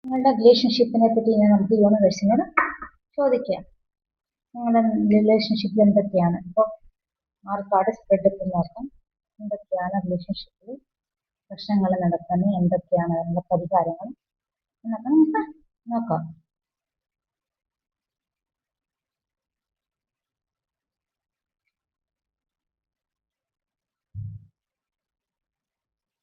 നിങ്ങളുടെ റിലേഷൻഷിപ്പിനെ പറ്റി ഞാൻ നമുക്ക് യൂണിവേഴ്സിനോട് ചോദിക്കാം. നിങ്ങളുടെ റിലേഷൻഷിപ്പിൽ എന്തൊക്കെയാണ് ഇപ്പോൾ ആർക്കാട് സ്പ്രെഡ് ഇട്ട് നോക്കാം. എന്തൊക്കെയാണ് റിലേഷൻഷിപ്പിൽ പ്രശ്നങ്ങൾ നടക്കുന്നത്, എന്തൊക്കെയാണ് അതിൻ്റെ പരിഹാരങ്ങൾ എന്നൊക്കെ നമുക്ക് നോക്കാം.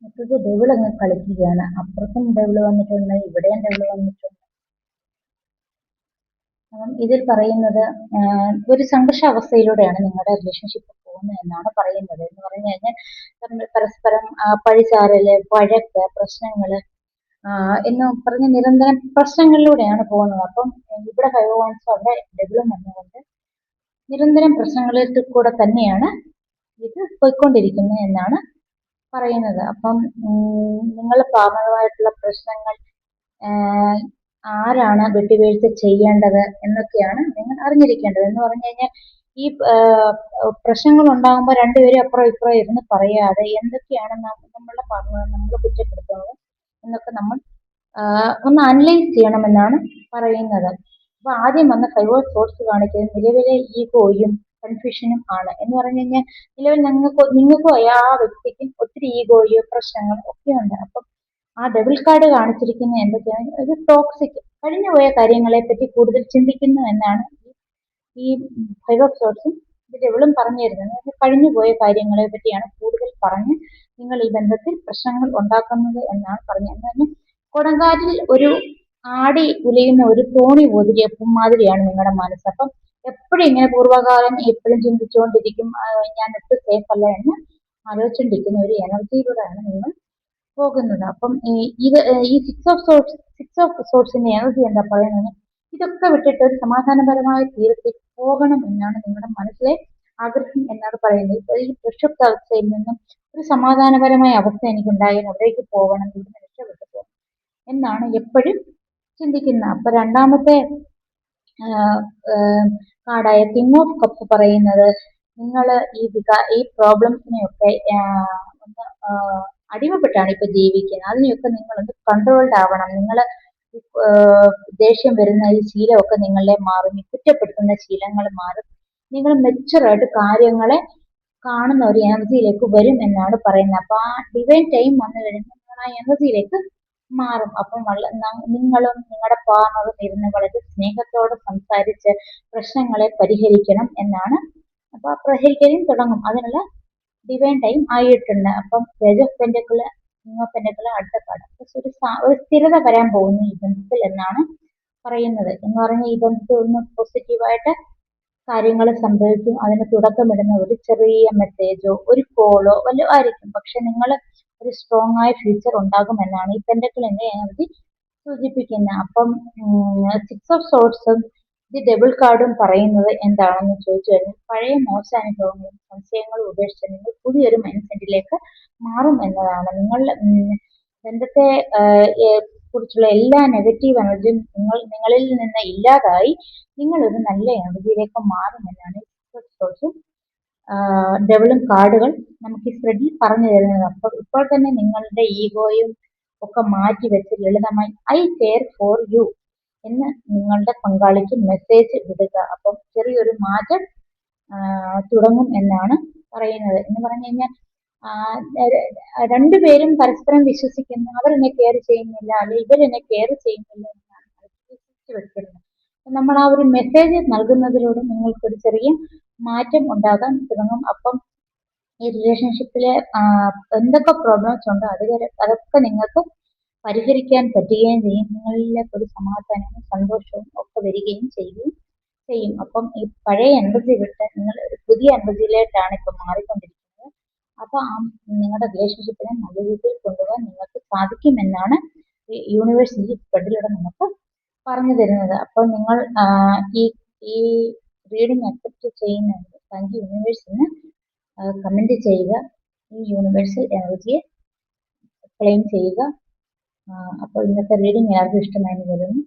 മറ്റൊരു ഡെവിൾ അങ്ങ് കളിക്കുകയാണ്. അപ്പുറത്തും ഡെവിൾ വന്നിട്ടുണ്ട്, ഇവിടെയും ഡെവിൾ വന്നിട്ടുണ്ട്. അപ്പം ഇതിൽ പറയുന്നത് ഒരു സംഘർഷാവസ്ഥയിലൂടെയാണ് നിങ്ങളുടെ റിലേഷൻഷിപ്പ് പോകുന്നത് എന്നാണ് പറയുന്നത്. എന്ന് പറഞ്ഞു കഴിഞ്ഞാൽ നമ്മൾ പരസ്പരം പഴിചാരല്, വഴക്ക്, പ്രശ്നങ്ങള് എന്ന് പറഞ്ഞ നിരന്തരം പ്രശ്നങ്ങളിലൂടെയാണ് പോകുന്നത്. അപ്പം ഇവിടെ 5 of Wands അവിടെ ഡെവിളും വന്നുകൊണ്ട് നിരന്തരം പ്രശ്നങ്ങളിൽ കൂടെ തന്നെയാണ് ഇത് പോയിക്കൊണ്ടിരിക്കുന്നത് എന്നാണ് പറയുന്നത്. അപ്പം നിങ്ങൾ പാർട്ണറുമായിട്ടുള്ള പ്രശ്നങ്ങൾ ആരാണ് വിട്ടുവീഴ്ച ചെയ്യേണ്ടത് എന്നൊക്കെയാണ് നിങ്ങൾ അറിഞ്ഞിരിക്കേണ്ടത്. എന്ന് പറഞ്ഞു കഴിഞ്ഞാൽ ഈ പ്രശ്നങ്ങൾ ഉണ്ടാകുമ്പോൾ രണ്ടുപേരും അപ്പുറം ഇപ്പുറം ഇരുന്ന് പറയാതെ എന്തൊക്കെയാണ് നമ്മളുടെ പാർട്ണർ നമ്മൾ കുറ്റപ്പെടുത്തുന്നത് എന്നൊക്കെ നമ്മൾ ഒന്ന് അനലൈസ് ചെയ്യണമെന്നാണ് പറയുന്നത്. അപ്പൊ ആദ്യം വന്ന 5 of Swords കാണിക്കുന്നത് നിലവിലെ ഈഗോയും കൺഫ്യൂഷനും ആണ്. എന്ന് പറഞ്ഞു കഴിഞ്ഞാൽ നിലവിൽ നിങ്ങൾക്കും ആ വ്യക്തിക്കും ഒത്തിരി ഈഗോയോ പ്രശ്നങ്ങൾ ഒക്കെ ഉണ്ട്. അപ്പം ആ ഡബിൾ കാർഡ് കാണിച്ചിരിക്കുന്ന എന്തൊക്കെയാണ്, ഒരു ടോക്സിക് കഴിഞ്ഞുപോയ കാര്യങ്ങളെ പറ്റി കൂടുതൽ ചിന്തിക്കുന്നു എന്നാണ് ഈ 5 of Swordsഉം ഡബിളും പറഞ്ഞു തരുന്നത്. കഴിഞ്ഞുപോയ കാര്യങ്ങളെ പറ്റിയാണ് കൂടുതൽ പറഞ്ഞ് നിങ്ങൾ ഈ ബന്ധത്തിൽ പ്രശ്നങ്ങൾ ഉണ്ടാക്കുന്നത് എന്നാണ് പറഞ്ഞത്. കൊടുങ്കാറ്റിൽ ഒരു ആടി ഉലയുന്ന ഒരു തോണി മാതിരിയാണ് നിങ്ങളുടെ മനസ്സ്. അപ്പം എപ്പോഴും ഇങ്ങനെ പൂർവ്വകാലം എപ്പോഴും ചിന്തിച്ചുകൊണ്ടിരിക്കും, ഞാൻ ഒട്ടും സേഫ് അല്ല എന്ന് ആലോചിച്ചുകൊണ്ടിരിക്കുന്ന ഒരു എനർജിയിലൂടെയാണ് നിങ്ങൾ പോകുന്നത്. അപ്പം ഈ 6 of Swordsന്റെ എനർജി എന്താ പറയുന്നത്, ഇതൊക്കെ വിട്ടിട്ട് ഒരു സമാധാനപരമായ തീരത്തിൽ പോകണം എന്നാണ് നിങ്ങളുടെ മനസ്സിലെ ആഗ്രഹം എന്നാണ് പറയുന്നത്. ഈ പ്രക്ഷുബ്ധ അവസ്ഥയിൽ നിന്നും ഒരു സമാധാനപരമായ അവസ്ഥ എനിക്കുണ്ടായാൽ അവിടേക്ക് പോകണം, ഇവിടുന്ന് രക്ഷപ്പെട്ടു പോകണം എന്നാണ് എപ്പോഴും ചിന്തിക്കുന്നത്. അപ്പൊ രണ്ടാമത്തെ കാർഡായ കിങ് ഓഫ് കപ്പ് പറയുന്നത് നിങ്ങൾ ഈ പ്രോബ്ലംസിനെയൊക്കെ ഒന്ന് അടിമപ്പെട്ടാണ് ഇപ്പൊ ജീവിക്കുന്നത്. അതിനെയൊക്കെ നിങ്ങളൊന്ന് കൺട്രോൾഡ് ആവണം. നിങ്ങൾ ദേഷ്യം വരുന്ന ഈ ശീലമൊക്കെ നിങ്ങളെ മാറും, ഈ കുറ്റപ്പെടുത്തുന്ന ശീലങ്ങൾ മാറും. നിങ്ങൾ മെച്ചുറായിട്ട് കാര്യങ്ങളെ കാണുന്ന ഒരു എനർജിയിലേക്ക് വരും എന്നാണ് പറയുന്നത്. അപ്പൊ ആ ഡിവൈൻ ടൈം വന്നു കഴിഞ്ഞാൽ നിങ്ങൾ ആ എനർജിയിലേക്ക് മാറും. അപ്പം നിങ്ങളും നിങ്ങളുടെ പാർട്ണറും ഇരുന്ന് വളരെ സ്നേഹത്തോടെ സംസാരിച്ച് പ്രശ്നങ്ങളെ പരിഹരിക്കണം എന്നാണ്. അപ്പൊ പരിഹരിക്കാനും തുടങ്ങും. അതിനുള്ള ഡിവൈൻ ടൈം ആയിട്ടുണ്ട്. അപ്പം പേജ് ഓഫ് പെന്റക്കിള്, കിങ് ഓഫ് പെന്റക്കിള് അടുത്ത കാർഡ്. ഒരു സ്ഥിരത വരാൻ പോകുന്നു ഈ ബന്ധത്തിൽ എന്നാണ് പറയുന്നത്. എന്ന് പറഞ്ഞാൽ ഈ ബന്ധത്തിൽ ഒന്ന് പോസിറ്റീവായിട്ട് കാര്യങ്ങൾ സംഭവിക്കും. അതിന് തുടക്കമിടുന്ന ഒരു ചെറിയ മെസ്സേജോ ഒരു കോളോ വല്ലതും ആയിരിക്കും. പക്ഷെ നിങ്ങൾ ഒരു സ്ട്രോങ് ആയ ഫ്യൂച്ചർ ഉണ്ടാകുമെന്നാണ് ഈ പെന്റക്കിളിന്റെ എനർജി സൂചിപ്പിക്കുന്നത്. അപ്പം 6 of Swordsഉം ഈ ഡബിൾ കാർഡും പറയുന്നത് എന്താണെന്ന് ചോദിച്ചു കഴിഞ്ഞാൽ പഴയ മോശാനുഭവങ്ങളും സംശയങ്ങളും ഉപേക്ഷിച്ച് നിങ്ങൾ പുതിയൊരു മൈൻഡ് സെറ്റിലേക്ക് മാറും എന്നതാണ്. നിങ്ങളുടെ ബന്ധത്തെ കുറിച്ചുള്ള എല്ലാ നെഗറ്റീവ് എനർജിയും നിങ്ങളിൽ നിന്ന് ഇല്ലാതായി നിങ്ങളൊരു നല്ല എനർജിയിലേക്ക് മാറുമെന്നാണ് സോഴ്സും ഡബിളും കാർഡുകൾ നമുക്ക് ഈ സ്പ്രെഡിൽ പറഞ്ഞു തരുന്നത്. അപ്പോൾ ഇപ്പോൾ തന്നെ നിങ്ങളുടെ ഈഗോയും ഒക്കെ മാറ്റി വെച്ച് ലളിതമായി ഐ കെയർ ഫോർ യു എന്ന് നിങ്ങളുടെ പങ്കാളിക്ക് മെസ്സേജ് വിടുക. അപ്പം ചെറിയൊരു മാറ്റം തുടങ്ങും എന്നാണ് പറയുന്നത്. എന്ന് പറഞ്ഞു കഴിഞ്ഞാൽ രണ്ടുപേരും പരസ്പരം വിശ്വസിക്കുന്നു, അവരെന്നെ കെയർ ചെയ്യുന്നില്ല അല്ലെങ്കിൽ ഇവരെന്നെ കെയർ ചെയ്യുന്നില്ല എന്നാണ് വിശ്വസിച്ച് വെക്കുന്നത്. നമ്മൾ ആ ഒരു മെസ്സേജ് നൽകുന്നതിലൂടെ നിങ്ങൾക്കൊരു ചെറിയ മാറ്റം ഉണ്ടാകാൻ തുടങ്ങും. അപ്പം ഈ റിലേഷൻഷിപ്പിലെ എന്തൊക്കെ പ്രോബ്ലംസ് ഉണ്ടോ അതൊക്കെ നിങ്ങൾക്ക് പരിഹരിക്കാൻ പറ്റുകയും ചെയ്യും. നിങ്ങളിലേക്ക് ഒരു സമാധാനവും സന്തോഷവും ഒക്കെ വരികയും ചെയ്യും. അപ്പം ഈ പഴയ എനർജി വിട്ട് നിങ്ങൾ ഒരു പുതിയ എനർജിയിലേക്കാണ് ഇപ്പൊ മാറിക്കൊണ്ടിരിക്കുന്നത്. അപ്പൊ നിങ്ങളുടെ റിലേഷൻഷിപ്പിനെ നല്ല രീതിയിൽ കൊണ്ടുപോകാൻ നിങ്ങൾക്ക് സാധിക്കുമെന്നാണ് യൂണിവേഴ്സ് ഈ സ്പ്രെഡിലൂടെ നമുക്ക് പറഞ്ഞു തരുന്നത്. അപ്പോൾ നിങ്ങൾ ഈ റീഡിംഗ് അക്സെപ്റ്റ് ചെയ്യുന്നുണ്ട്. താങ്ക് യു യൂണിവേഴ്സിന് കമന്റ് ചെയ്യുക, ഈ യൂണിവേഴ്സൽ എനർജിയെ ക്ലെയിം ചെയ്യുക. അപ്പോൾ ഇന്നത്തെ റീഡിംഗ് എല്ലാവർക്കും ഇഷ്ടമായി വരുന്നു.